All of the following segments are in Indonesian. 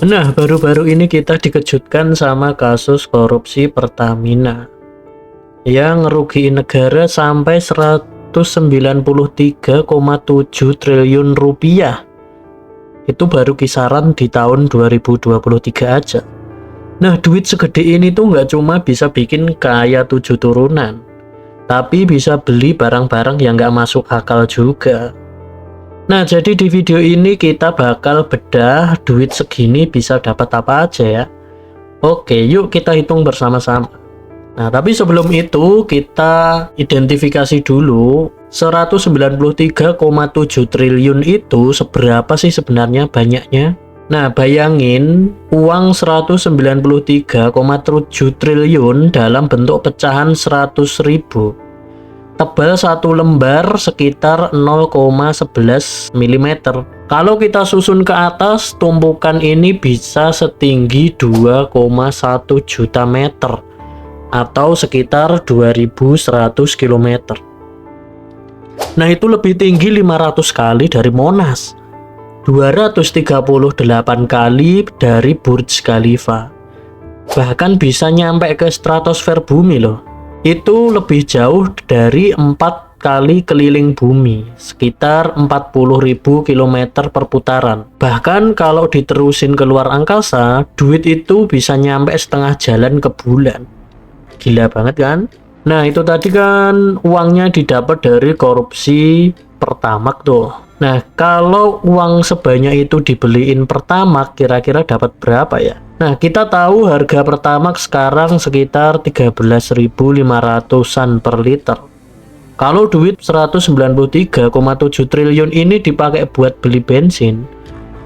Nah, baru-baru ini kita dikejutkan sama kasus korupsi Pertamina yang ngerugiin negara sampai 193,7 triliun rupiah. Itu baru kisaran di tahun 2023 aja. Nah, duit segede ini tuh nggak cuma bisa bikin kaya 7 turunan, tapi bisa beli barang-barang yang nggak masuk akal juga. Nah, jadi di video ini kita bakal bedah duit segini bisa dapat apa aja ya. Oke, yuk kita hitung bersama-sama. Nah, tapi sebelum itu kita identifikasi dulu 193,7 triliun itu seberapa sih sebenarnya banyaknya. Nah, bayangin uang 193,7 triliun dalam bentuk pecahan 100.000. Tebal satu lembar sekitar 0,11 mm. Kalau kita susun ke atas, tumpukan ini bisa setinggi 2,1 juta meter atau sekitar 2100 km. Nah, itu lebih tinggi 500 kali dari Monas, 238 kali dari Burj Khalifa, bahkan bisa nyampe ke stratosfer bumi loh. Itu lebih jauh dari 4 kali keliling bumi, sekitar 40.000 km per putaran. Bahkan kalau diterusin keluar angkasa, duit itu bisa nyampe setengah jalan ke bulan. Gila banget kan? Nah, itu tadi kan uangnya didapat dari korupsi Pertamax tuh. Nah, kalau uang sebanyak itu dibeliin Pertamax, kira-kira dapat berapa ya? Nah, kita tahu harga Pertamax sekarang sekitar 13.500-an per liter. Kalau duit 193,7 triliun ini dipakai buat beli bensin,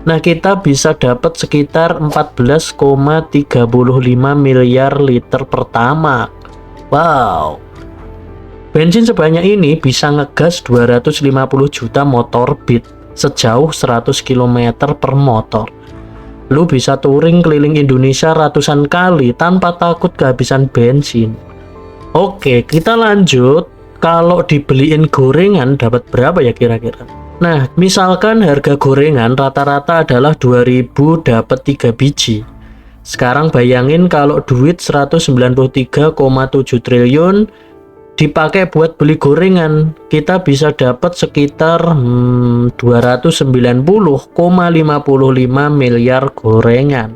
nah kita bisa dapat sekitar 14,35 miliar liter Pertamax. Wow. Bensin sebanyak ini bisa ngegas 250 juta motor beat sejauh 100 km per motor. Lu bisa touring keliling Indonesia ratusan kali tanpa takut kehabisan bensin. Oke, kita lanjut. Kalau dibeliin gorengan dapat berapa ya kira-kira? Nah, misalkan harga gorengan rata-rata adalah 2000 dapat 3 biji. Sekarang bayangin kalau duit 193,7 triliun dipakai buat beli gorengan, kita bisa dapat sekitar 290,55 miliar gorengan.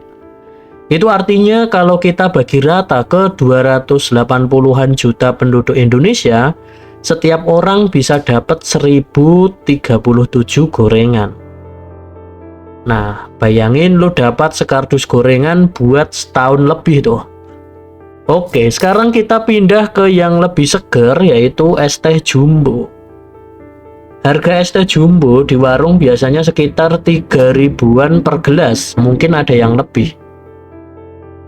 Itu artinya kalau kita bagi rata ke 280-an juta penduduk Indonesia, setiap orang bisa dapat 1037 gorengan. Nah, bayangin lo dapat sekardus gorengan buat setahun lebih tuh. Oke, sekarang kita pindah ke yang lebih seger, yaitu es teh jumbo. Harga es teh jumbo di warung biasanya sekitar 3.000-an per gelas, mungkin ada yang lebih.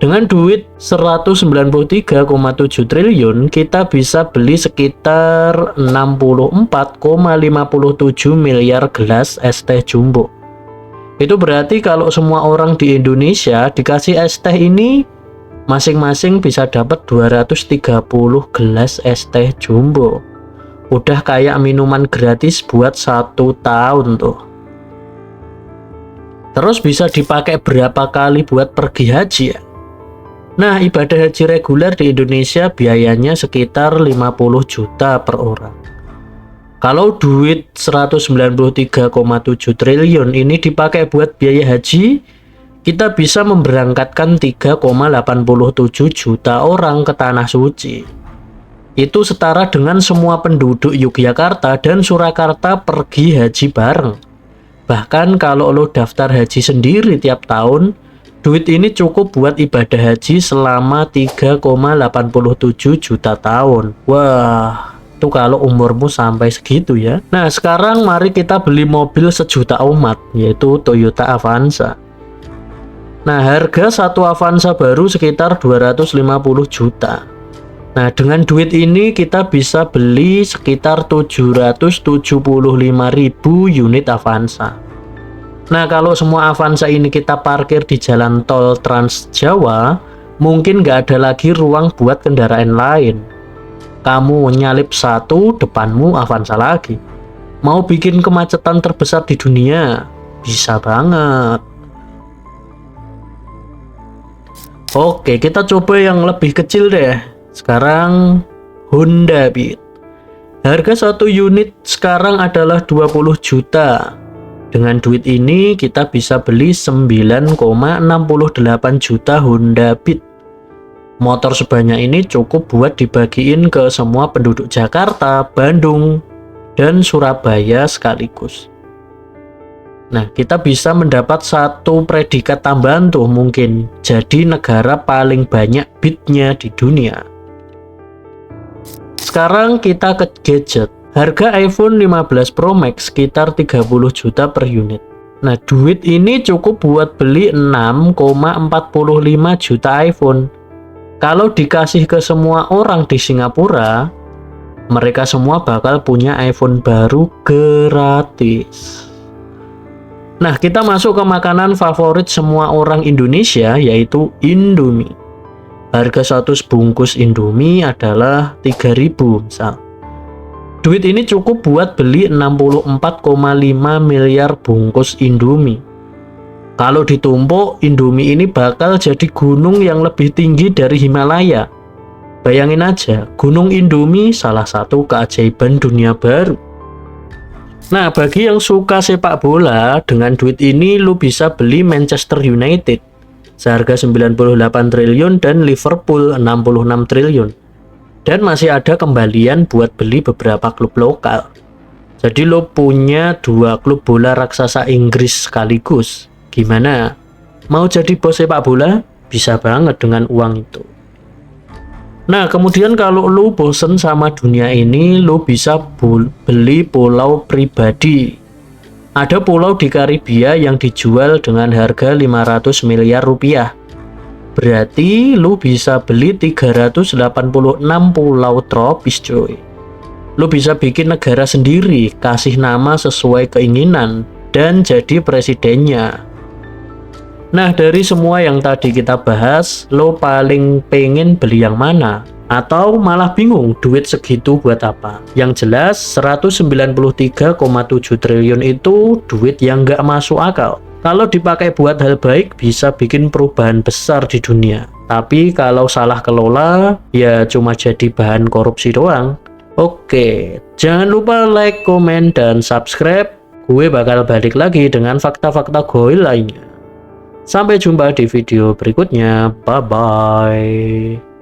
Dengan duit 193,7 triliun, kita bisa beli sekitar 64,57 miliar gelas es teh jumbo. Itu berarti kalau semua orang di Indonesia dikasih es teh ini, masing-masing bisa dapat 230 gelas es teh jumbo. Udah kayak minuman gratis buat 1 tahun tuh. Terus bisa dipakai berapa kali buat pergi haji ya? Nah, ibadah haji reguler di Indonesia biayanya sekitar 50 juta per orang. Kalau duit 193,7 triliun ini dipakai buat biaya haji, kita bisa memberangkatkan 3,87 juta orang ke Tanah Suci. Itu setara dengan semua penduduk Yogyakarta dan Surakarta pergi haji bareng. Bahkan kalau lo daftar haji sendiri tiap tahun, duit ini cukup buat ibadah haji selama 3,87 juta tahun. Wah, itu kalau umurmu sampai segitu ya. Nah, sekarang mari kita beli mobil sejuta umat, yaitu Toyota Avanza. Nah, harga satu Avanza baru sekitar 250 juta. Nah, dengan duit ini kita bisa beli sekitar 775.000 unit Avanza. Nah, kalau semua Avanza ini kita parkir di jalan tol Trans Jawa, mungkin nggak ada lagi ruang buat kendaraan lain. Kamu nyalip satu, depanmu Avanza lagi. Mau bikin kemacetan terbesar di dunia? Bisa banget. Oke, kita coba yang lebih kecil deh. Sekarang Honda Beat. Harga satu unit sekarang adalah 20 juta. Dengan duit ini kita bisa beli 9,68 juta Honda Beat. Motor sebanyak ini cukup buat dibagiin ke semua penduduk Jakarta, Bandung, dan Surabaya sekaligus. Nah, kita bisa mendapat satu predikat tambahan tuh mungkin. Jadi negara paling banyak beatnya di dunia. Sekarang kita ke gadget. Harga iPhone 15 Pro Max sekitar 30 juta per unit. Nah, duit ini cukup buat beli 6,45 juta iPhone. Kalau dikasih ke semua orang di Singapura, mereka semua bakal punya iPhone baru gratis. Nah, kita masuk ke makanan favorit semua orang Indonesia, yaitu Indomie. Harga satu bungkus Indomie adalah 3.000 misal. Duit ini cukup buat beli 64,5 miliar bungkus Indomie. Kalau ditumpuk, Indomie ini bakal jadi gunung yang lebih tinggi dari Himalaya. Bayangin aja, Gunung Indomie salah satu keajaiban dunia baru. Nah, bagi yang suka sepak bola, dengan duit ini lu bisa beli Manchester United seharga 98 triliun dan Liverpool 66 triliun. Dan masih ada kembalian buat beli beberapa klub lokal. Jadi lu punya 2 klub bola raksasa Inggris sekaligus. Gimana? Mau jadi bos sepak bola? Bisa banget dengan uang itu. Nah, kemudian kalau lu bosen sama dunia ini, lu bisa beli pulau pribadi. Ada pulau di Karibia yang dijual dengan harga 500 miliar rupiah. Berarti lu bisa beli 386 pulau tropis, coy. Lu bisa bikin negara sendiri, kasih nama sesuai keinginan, dan jadi presidennya. Nah, dari semua yang tadi kita bahas, lo paling pengen beli yang mana? Atau malah bingung duit segitu buat apa? Yang jelas 193,7 triliun itu duit yang nggak masuk akal. Kalau dipakai buat hal baik bisa bikin perubahan besar di dunia. Tapi kalau salah kelola, ya cuma jadi bahan korupsi doang. Oke, jangan lupa like, komen, dan subscribe. Gue bakal balik lagi dengan fakta-fakta goil lainnya. Sampai jumpa di video berikutnya. Bye-bye.